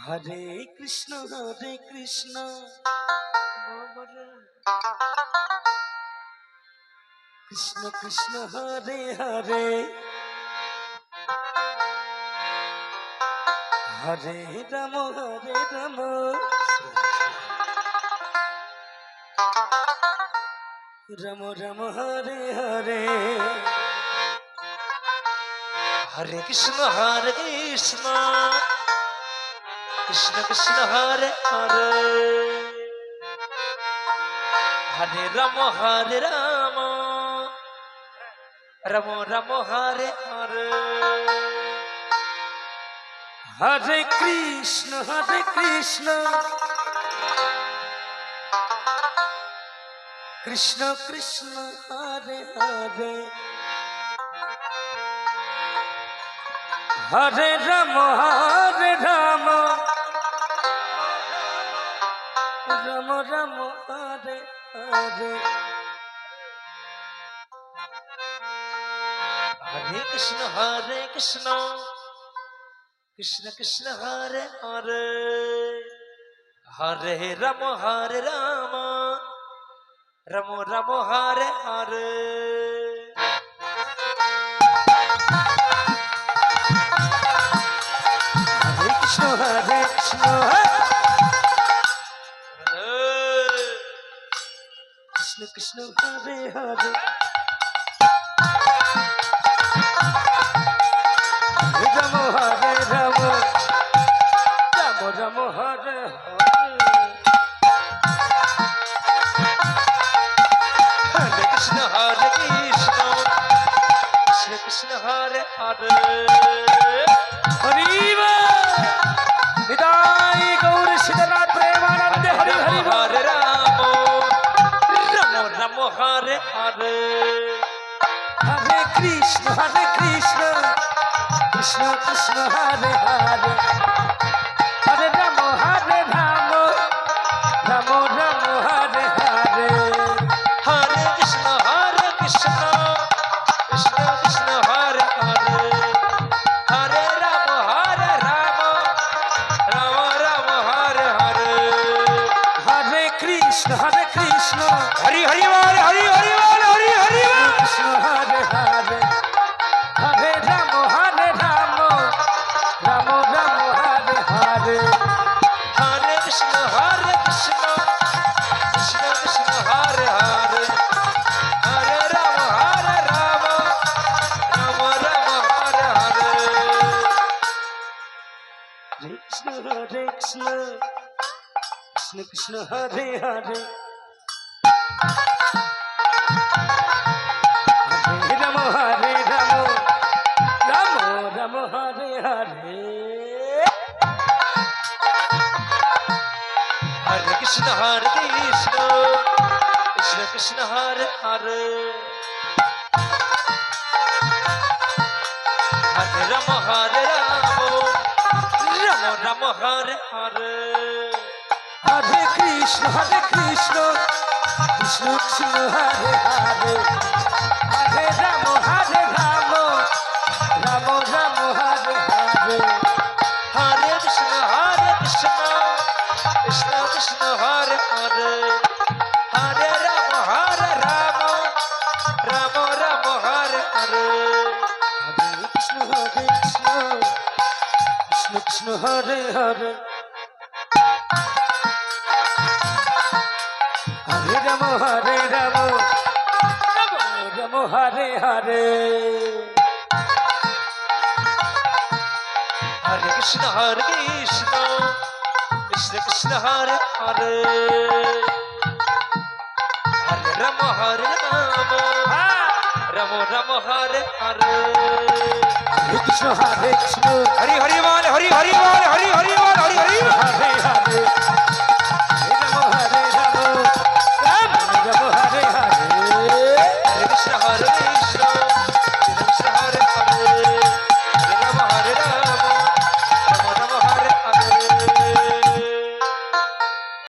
হরে কৃষ্ণ কৃষ্ণ কৃষ্ণ হরে হরে হরে রাম রাম রাম হরে হরে হরে কৃষ্ণ কৃষ্ণ কৃষ্ণ হরে হরে হরে রাম রাম রাম হরে হরে হরে কৃষ্ণ কৃষ্ণ কৃষ্ণ হরে হরে হরে রাম রাম রাম হরে হরে হরে কৃষ্ণ কৃষ্ণ কৃষ্ণ হরে হরে হরে রাম রাম রাম হরে হরে হরে কৃষ্ণ কৃষ্ণ কৃষ্ণ হরে হরে রাম রাম রাম হরে হরে কৃষ্ণ কৃষ্ণ কৃষ্ণ হরে হরে হরিব নিতাই গৌর সীতানাথ প্রেমানন্দে হরি হরি হরে রাম রাম হরে হরে হরে কৃষ্ণ কৃষ্ণ কৃষ্ণ হরে হরে হরে রাম রাম রাম হরে হরে হরে কৃষ্ণ কৃষ্ণ কৃষ্ণ হরে হরে হরে রাম রাম রাম হরে হরে হরে কৃষ্ণ হরি হরি বল হরি হরি বল হরি হরি বল কৃষ্ণ হরে হরে হরে রাম রাম রাম হরে হরে হরে কৃষ্ণ কৃষ্ণ কৃষ্ণ হরে হরে হরে রাম রাম হরে হরে কৃষ্ণ কৃষ্ণ কৃষ্ণ হরে হরে হরে রাম রাম হরে হরে হরে কৃষ্ণ কৃষ্ণ কৃষ্ণ হরে হরে হরে রাম রাম হরে হরে হরে কৃষ্ণ কৃষ্ণ কৃষ্ণ হরে হরে হরে রাম রাম রাম হরে হরে হরে কৃষ্ণ কৃষ্ণ কৃষ্ণ হরে হরে হরে রাম রাম রাম হরে হরে হরে কৃষ্ণ কৃষ্ণ হরে হরে হরে রাম রাম হরে হরে হরে কৃষ্ণ কৃষ্ণ কৃষ্ণ হরে হরে হরে রাম রাম হরে হরে হরে কৃষ্ণ হরি হরি বল হরি হরি বল হরি হরি বল হরি হরি হরে হরে